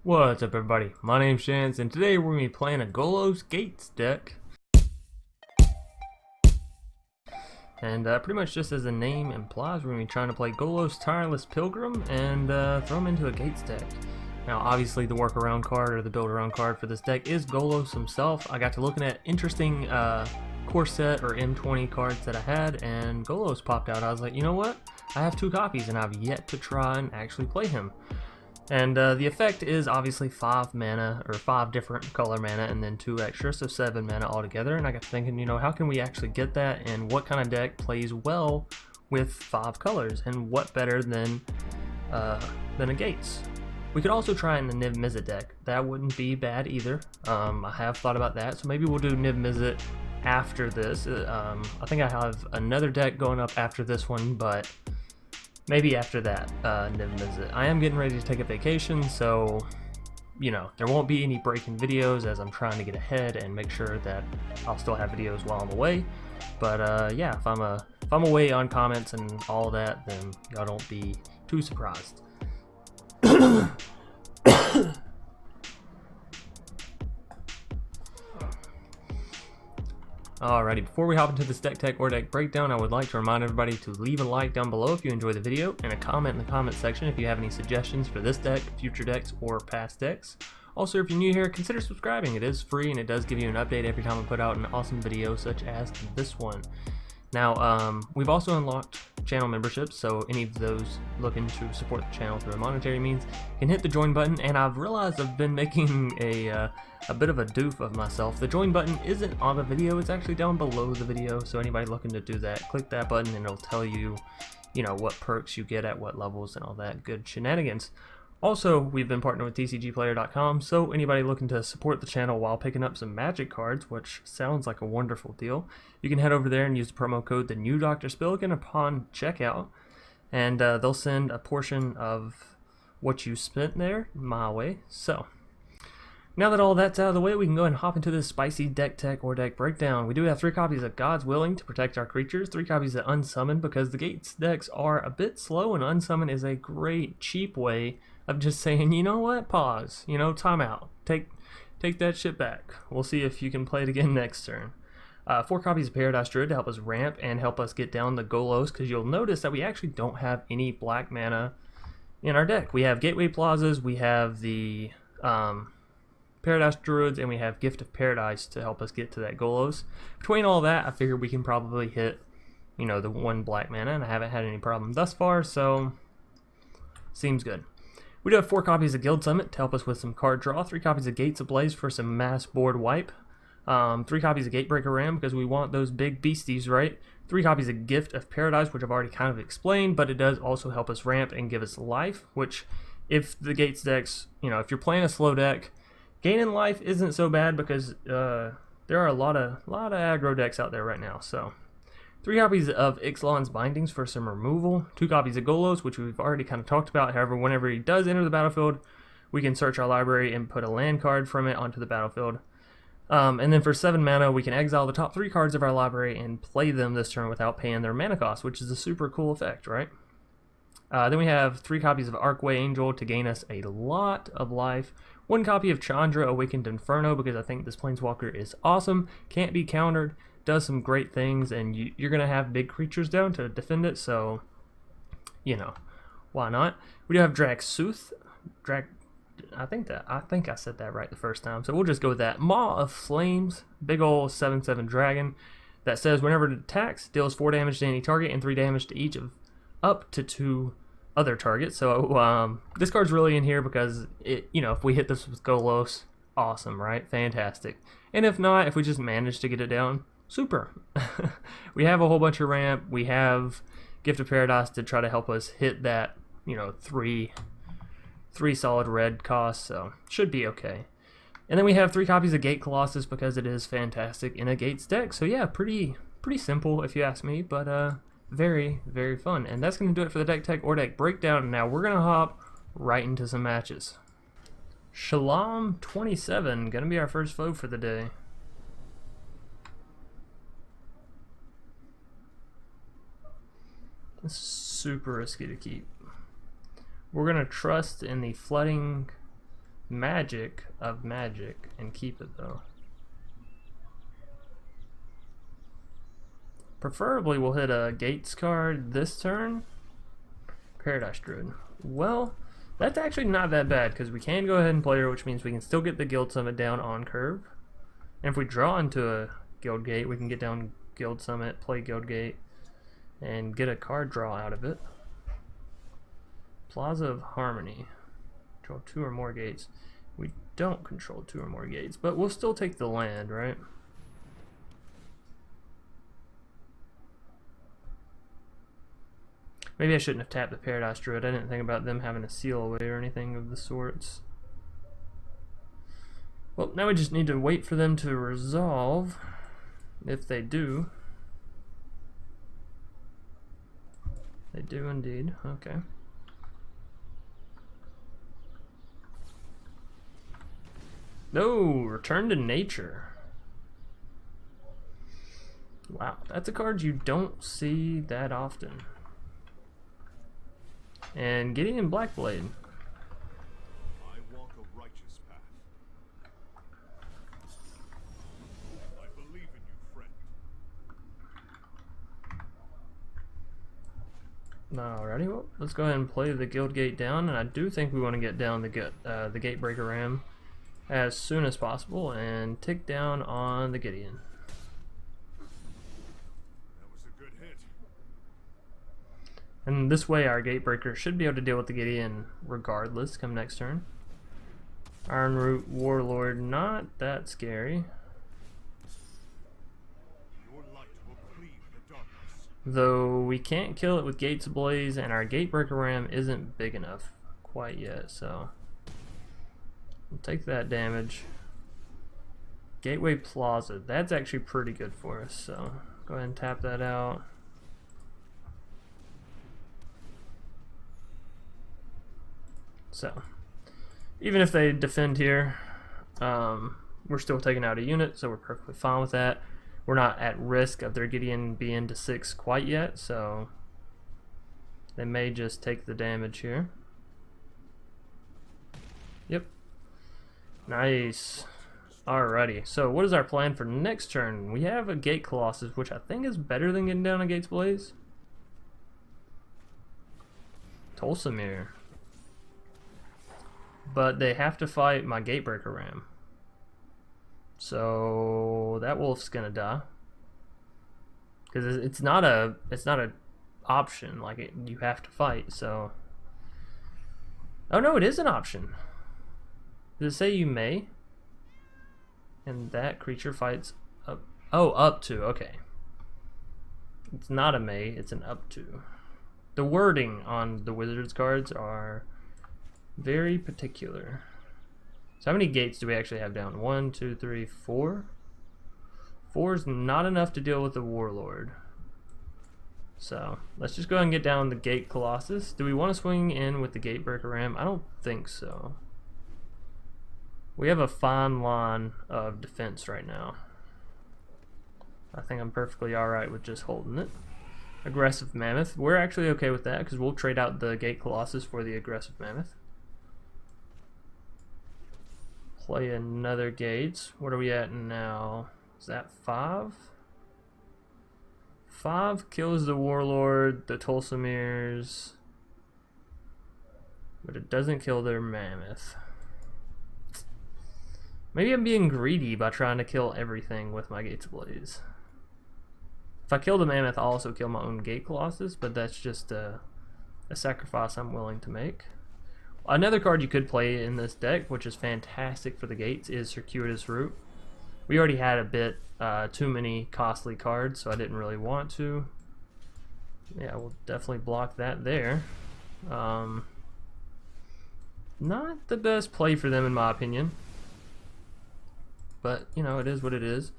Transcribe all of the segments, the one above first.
What's up, everybody? My name's Chance, and today we're going to be playing a Golos Gates deck. And pretty much just as the name implies, we're going to be trying to play Golos Tireless Pilgrim and throw him into a Gates deck. Now, obviously, the workaround card or the build-around card for this deck is Golos himself. I got to looking at interesting core set or M20 cards that I had, and Golos popped out. I was like, you know what? I have 2 copies, and I've yet to try and actually play him. And the effect is obviously 5 mana, or 5 different color mana, and then 2 extra, so 7 mana altogether. And I got thinking, you know, how can we actually get that, and what kind of deck plays well with 5 colors, and what better than a Gates? We could also try in the Niv Mizzet deck. That wouldn't be bad either. I have thought about that, so maybe we'll do Niv Mizzet after this. I think I have another deck going up after this one, but maybe after that, Niv Mizzet. I am getting ready to take a vacation, so, you know, there won't be any breaking videos as I'm trying to get ahead and make sure that I'll still have videos while I'm away. But yeah, if I'm away on comments and all that, then y'all don't be too surprised. Alrighty, before we hop into this deck tech or deck breakdown, I would like to remind everybody to leave a like down below if you enjoy the video, and a comment in the comment section if you have any suggestions for this deck, future decks, or past decks. Also, if you're new here, consider subscribing. It is free and it does give you an update every time I put out an awesome video such as this one. Now, we've also unlocked channel memberships, so any of those looking to support the channel through a monetary means can hit the join button. And I've realized I've been making a bit of a doof of myself. The join button isn't on the video, it's actually down below the video, so anybody looking to do that, click that button and it'll tell you, you know, what perks you get at what levels and all that good shenanigans. Also, we've been partnered with TCGplayer.com, so anybody looking to support the channel while picking up some Magic cards, which sounds like a wonderful deal, you can head over there and use the promo code TheNewDrSpilligan upon checkout, and they'll send a portion of what you spent there my way. So, now that all that's out of the way, we can go ahead and hop into this spicy deck tech or deck breakdown. We do have 3 copies of God's Willing to protect our creatures, 3 copies of Unsummon because the Gates decks are a bit slow, and Unsummon is a great, cheap way of just saying, you know what, pause, you know, time out, take that shit back. We'll see if you can play it again next turn. 4 copies of Paradise Druid to help us ramp and help us get down the Golos, because you'll notice that we actually don't have any black mana in our deck. We have Gateway Plazas, we have the Paradise Druids, and we have Gift of Paradise to help us get to that Golos. Between all that, I figured we can probably hit, you know, the 1 black mana, and I haven't had any problem thus far, so seems good. We do have 4 copies of Guild Summit to help us with some card draw, 3 copies of Gates Ablaze for some mass board wipe, 3 copies of Gatebreaker Ram because we want those big beasties, right? 3 copies of Gift of Paradise, which I've already kind of explained, but it does also help us ramp and give us life, which if the Gates decks, you know, if you're playing a slow deck, gaining life isn't so bad because there are a lot of aggro decks out there right now. So 3 copies of Ixalan's Bindings for some removal, 2 copies of Golos, which we've already kind of talked about. However, whenever he does enter the battlefield, we can search our library and put a land card from it onto the battlefield. And then for 7 mana, we can exile the top 3 cards of our library and play them this turn without paying their mana cost, which is a super cool effect, right? Then we have 3 copies of Archway Angel to gain us a lot of life. 1 copy of Chandra, Awakened Inferno, because I think this Planeswalker is awesome, can't be countered, does some great things, and you're going to have big creatures down to defend it, so, you know, why not? We do have Drakuseth. I think I said that right the first time, so we'll just go with that. Maw of Flames, big ol' 7/7 dragon that says whenever it attacks, deals 4 damage to any target and 3 damage to each of up to 2 other targets. So this card's really in here because it, you know, if we hit this with Golos, awesome, right? Fantastic. And if not, if we just manage to get it down, super. We have a whole bunch of ramp. We have Gift of Paradise to try to help us hit that, you know, 3 solid red costs, so should be okay. And then we have 3 copies of Gate Colossus because it is fantastic in a Gates deck. So yeah, pretty simple if you ask me, but very, very fun. And that's going to do it for the deck tech or deck breakdown. Now we're going to hop right into some matches. Shalom 27, going to be our first foe for the day. It's super risky to keep. We're going to trust in the flooding magic of magic and keep it though. Preferably we'll hit a Gates card this turn. Paradise Druid. Well, that's actually not that bad because we can go ahead and play her, which means we can still get the Guild Summit down on curve. And if we draw into a Guildgate, we can get down Guild Summit, play Guildgate, and get a card draw out of it. Plaza of Harmony. Control 2 or more gates. We don't control 2 or more gates, but we'll still take the land, right? Maybe I shouldn't have tapped the Paradise Druid. I didn't think about them having a seal away or anything of the sorts. Well, now we just need to wait for them to resolve. If they do. They do indeed. Okay. No, return to nature. Wow, that's a card you don't see that often. And Gideon Blackblade. I walk a righteous path. I believe in you, friend. Alrighty, well, let's go ahead and play the Guildgate down, and I do think we want to get down the Gatebreaker Ram as soon as possible and tick down on the Gideon. That was a good hit. And this way our Gatebreaker should be able to deal with the Gideon regardless come next turn. Ironroot Warlord, not that scary. Your light will cleave the darkness. Though we can't kill it with Gates Ablaze, and our Gatebreaker Ram isn't big enough quite yet, so we'll take that damage. Gateway Plaza, that's actually pretty good for us, so go ahead and tap that out. So, even if they defend here, we're still taking out a unit, so we're perfectly fine with that. We're not at risk of their Gideon being to 6 quite yet, so they may just take the damage here. Yep. Nice. Alrighty, so what is our plan for next turn? We have a Gate Colossus, which I think is better than getting down a Gates Ablaze. Tulsamir. But they have to fight my Gatebreaker Ram. So that wolf's gonna die. Because it's not a option, like you have to fight, so. Oh no, it is an option. Does it say you may? And that creature fights up. Oh, up to, okay. It's not a may, it's an up to. The wording on the Wizards cards are very particular. So how many gates do we actually have down? 1, 2, 3, 4? 4 is not enough to deal with the Warlord. So let's just go ahead and get down the Gate Colossus. Do we want to swing in with the Gatebreaker Ram? I don't think so. We have a fine line of defense right now. I think I'm perfectly alright with just holding it. Aggressive Mammoth. We're actually okay with that because we'll trade out the Gate Colossus for the Aggressive Mammoth. Play another Gates. What are we at now? Is that 5? 5 kills the Warlord, the Tulsamirs, but it doesn't kill their Mammoth. Maybe I'm being greedy by trying to kill everything with my Gates Ablaze. If I kill the Mammoth, I'll also kill my own Gate Colossus, but that's just a sacrifice I'm willing to make. Another card you could play in this deck, which is fantastic for the Gates, is Circuitous Route. We already had a bit too many costly cards, so I didn't really want to. Yeah, we'll definitely block that there. Not the best play for them in my opinion. But, you know, it is what it is.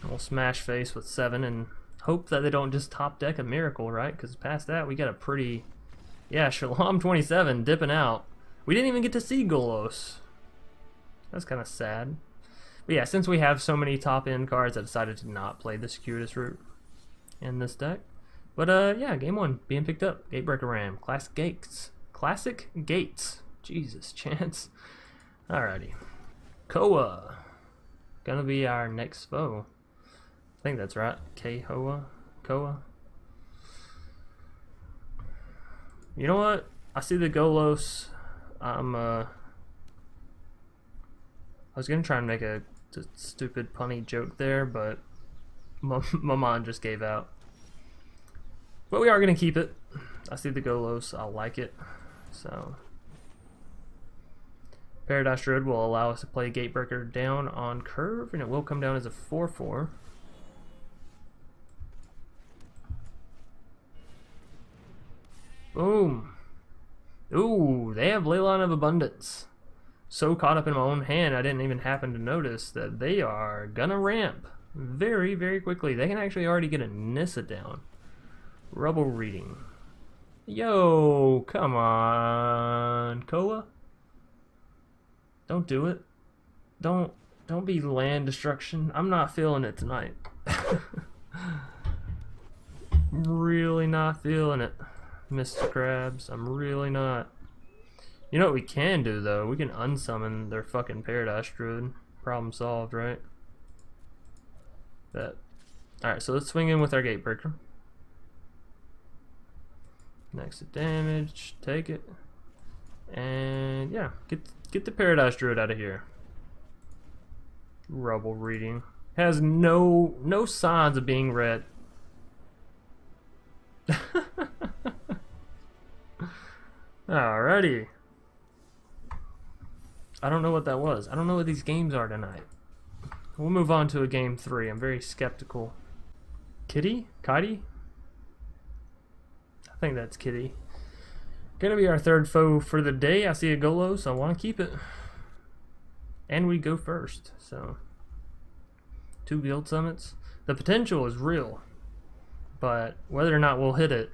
And we'll smash face with 7 and hope that they don't just top deck a Miracle, right? Because past that, we got a pretty... Yeah, Shalom 27 dipping out. We didn't even get to see Golos. That's kind of sad. But yeah, since we have so many top end cards, I decided to not play the Circuitous Route in this deck. But yeah, game 1 being picked up. Gatebreaker Ram. Classic Gates. Classic Gates. Jesus, Chance. Alrighty. Koa. Gonna be our next foe. I think that's right. Koa. Koa. You know what? I see the Golos. I was gonna try and make a stupid punny joke there, but my mind just gave out. But we are gonna keep it. I see the Golos. I like it. So Paradise Druid will allow us to play Gatebreaker down on curve, and it will come down as a 4/4. Boom. Ooh, they have Leyline of Abundance. So caught up in my own hand, I didn't even happen to notice that they are gonna ramp very, very quickly. They can actually already get a Nissa down. Rubble reading. Yo, come on, Koa. Don't do it. Don't be land destruction. I'm not feeling it tonight. Really not feeling it, Mr. Krabs. I'm really not. You know what we can do though? We can unsummon their fucking Paradise Druid. Problem solved, right? Bet. Alright, so let's swing in with our Gatebreaker. Next to damage, take it. And yeah, get the Paradise Druid out of here. Rubble reading. Has no signs of being read. Alrighty. I don't know what that was. I don't know what these games are tonight. We'll move on to a game 3. I'm very skeptical. Kitty? Kitty? I think that's Kitty. Gonna be our third foe for the day. I see a Golos, so I want to keep it. And we go first, so 2 guild summits. The potential is real, but whether or not we'll hit it,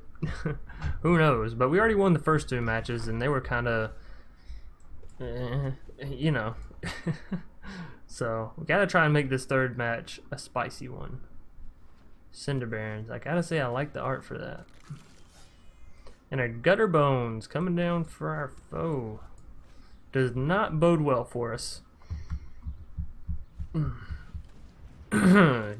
who knows? But we already won the first 2 matches, and they were kind of, you know. So we gotta try and make this third match a spicy one. Cinder Barons. I gotta say I like the art for that. And our Gutter Bones coming down for our foe. Does not bode well for us.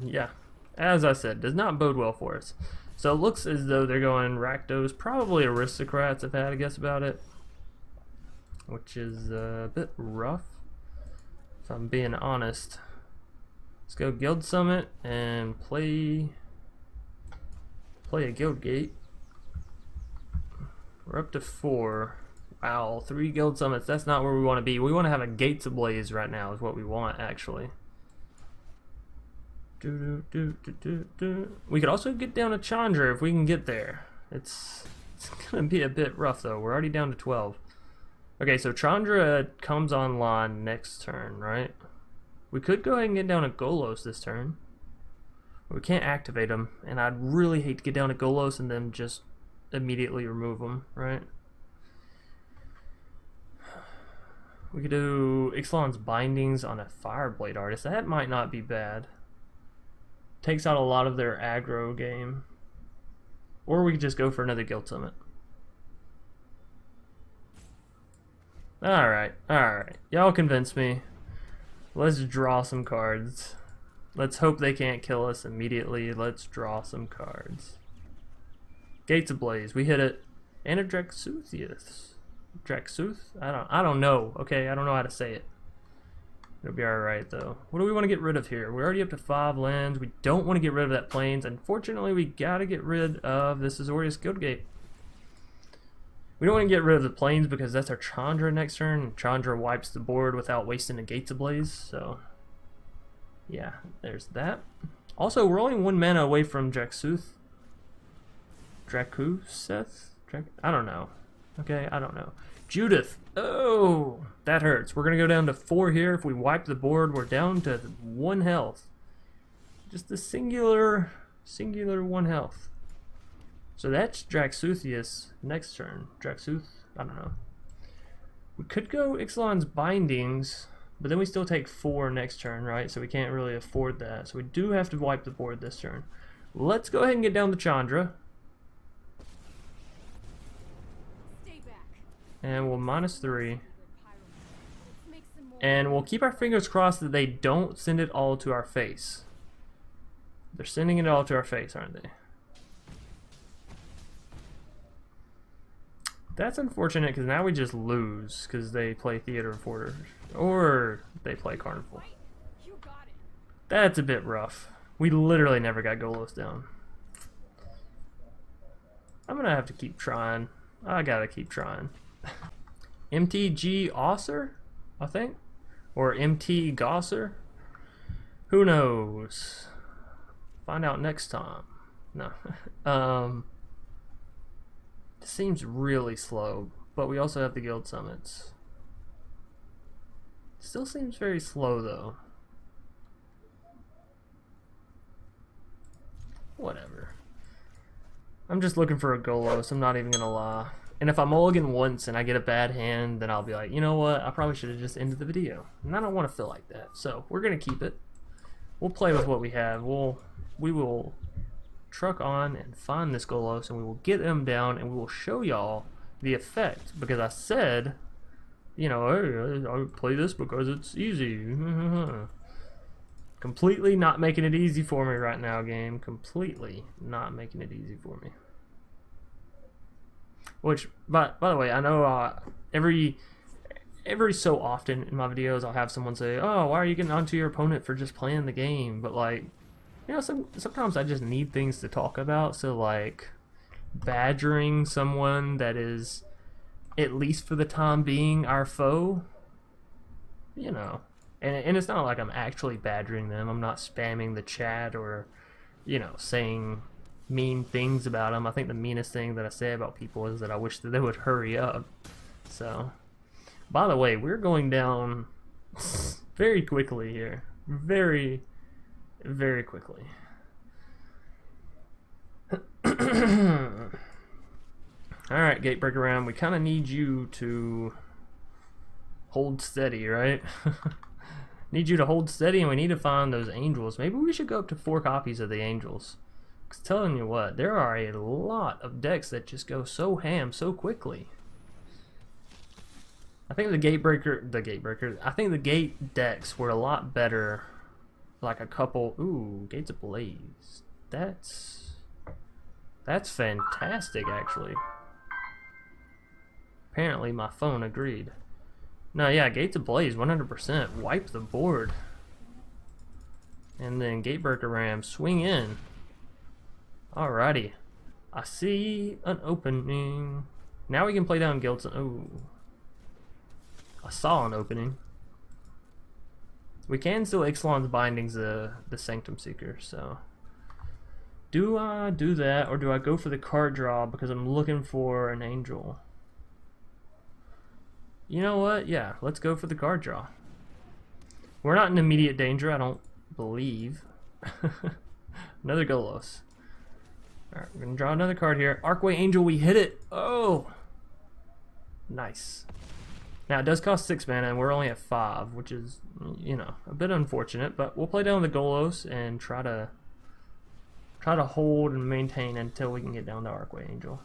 Yeah, as I said, does not bode well for us. So it looks as though they're going Rakdos, probably Aristocrats if I had to guess about it. Which is a bit rough, if I'm being honest. Let's go Guild Summit and play a Guildgate. We're up to 4. Wow, 3 Guild Summits. That's not where we want to be. We want to have a Gates Ablaze right now is what we want, actually. We could also get down to Chandra if we can get there. It's going to be a bit rough, though. We're already down to 12. Okay, so Chandra comes online next turn, right? We could go ahead and get down to Golos this turn. We can't activate him, and I'd really hate to get down to Golos and then just immediately remove them, right? We could do Ixalan's Bindings on a Fireblade Artist. That might not be bad. Takes out a lot of their aggro game. Or we could just go for another Guild Summit. Alright, alright. Y'all convinced me. Let's draw some cards. Let's hope they can't kill us immediately. Let's draw some cards. Gates Ablaze, we hit it. And a Drakuseth. Drakuseth? I don't know. Okay, I don't know how to say it. It'll be alright though. What do we want to get rid of here? We're already up to 5 lands. We don't want to get rid of that Plains. Unfortunately, we gotta get rid of this Azorius Guildgate. We don't want to get rid of the Plains because that's our Chandra next turn. Chandra wipes the board without wasting a Gates Ablaze, so yeah, there's that. Also, we're only 1 mana away from Drakuseth. I don't know. Okay, I don't know. Judith. Oh, that hurts. We're gonna go down to 4 here. If we wipe the board, we're down to 1 health. Just a singular 1 health. So that's Drakuseth next turn. Drakuseth? I don't know. We could go Ixalan's Bindings, but then we still take 4 next turn, right? So we can't really afford that. So we do have to wipe the board this turn. Let's go ahead and get down to Chandra. And we'll -3. And we'll keep our fingers crossed that they don't send it all to our face. They're sending it all to our face, aren't they? That's unfortunate because now we just lose because they play Theater of Orders. Or they play Carnival. That's a bit rough. We literally never got Golos down. I'm gonna have to keep trying. I gotta keep trying. MTG Osser, I think? Or MT Gosser? Who knows? Find out next time. No. It seems really slow, but we also have the guild summits. Still seems very slow though. Whatever. I'm just looking for a Golos, I'm not even gonna lie. And if I mulligan once and I get a bad hand, then I'll be like, you know what, I probably should have just ended the video. And I don't want to feel like that. So we're gonna keep it. We'll play with what we have. We will truck on and find this Golos, and we will get them down, and we will show y'all the effect. Because I said, you know, hey, I play this because it's easy. Completely not making it easy for me right now, game. Completely not making it easy for me. Which, by the way, I know every so often in my videos I'll have someone say, oh, why are you getting onto your opponent for just playing the game? But like, you know, sometimes I just need things to talk about. So like, badgering someone that is, at least for the time being, our foe, you know. And it's not like I'm actually badgering them. I'm not spamming the chat or, you know, saying mean things about them. I think the meanest thing that I say about people is that I wish that they would hurry up. So, by the way, we're going down very quickly here. Very, very quickly. Alright, Gatebreaker Ram, we kind of need you to hold steady, right? Need you to hold steady, and we need to find those angels. Maybe we should go up to 4 copies of the angels. Because telling you what, there are a lot of decks that just go so ham so quickly. I think I think the gate decks were a lot better. Like a couple, ooh, Gates Ablaze. That's fantastic, actually. Apparently my phone agreed. No, yeah, Gates Ablaze, 100%. Wipe the board. And then Gatebreaker Ram, swing in. Alrighty. I see an opening. Now we can play down Guilds. Oh. I saw an opening. We can still Ixalan's Bindings the Sanctum Seeker, so. Do I do that, or do I go for the card draw because I'm looking for an angel? You know what? Yeah, let's go for the card draw. We're not in immediate danger, I don't believe. Another Golos. Alright, we're gonna draw another card here. Archway Angel, we hit it! Oh! Nice. Now, it does cost 6 mana, and we're only at 5, which is, you know, a bit unfortunate, but we'll play down the Golos and try to hold and maintain until we can get down to Archway Angel.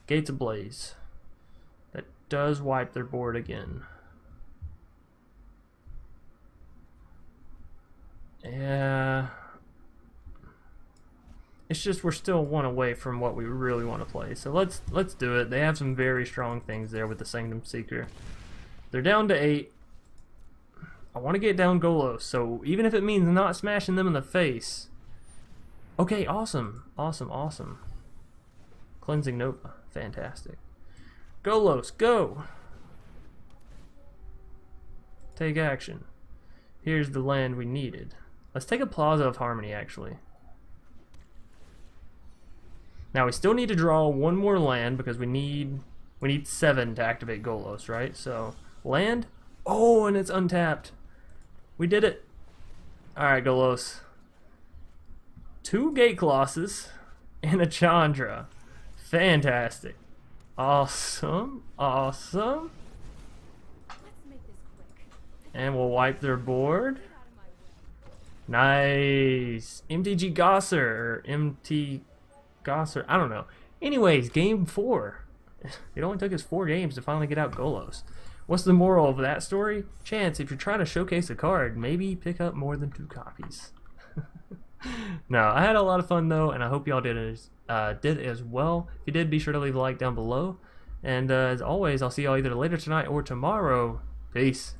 Gates Ablaze. That does wipe their board again. Yeah. It's just we're still 1 away from what we really want to play. So let's do it. They have some very strong things there with the Sanctum Seeker. They're down to 8. I want to get down Golos, so even if it means not smashing them in the face. Okay, awesome. Awesome, awesome. Cleansing Nova. Fantastic. Golos, go! Take action. Here's the land we needed. Let's take a Plaza of Harmony, actually. Now we still need to draw 1 more land because we need 7 to activate Golos, right? So land. Oh, and it's untapped. We did it. All right, Golos. 2 Gate Colossus and a Chandra. Fantastic. Awesome. Awesome. And we'll wipe their board. Nice. MTG Gosser or MT Gosser. I don't know. Anyways, game 4. It only took us 4 games to finally get out Golos. What's the moral of that story? Chance, if you're trying to showcase a card, maybe pick up more than 2 copies. No, I had a lot of fun though, and I hope y'all did as well. If you did, be sure to leave a like down below. And as always, I'll see y'all either later tonight or tomorrow. Peace.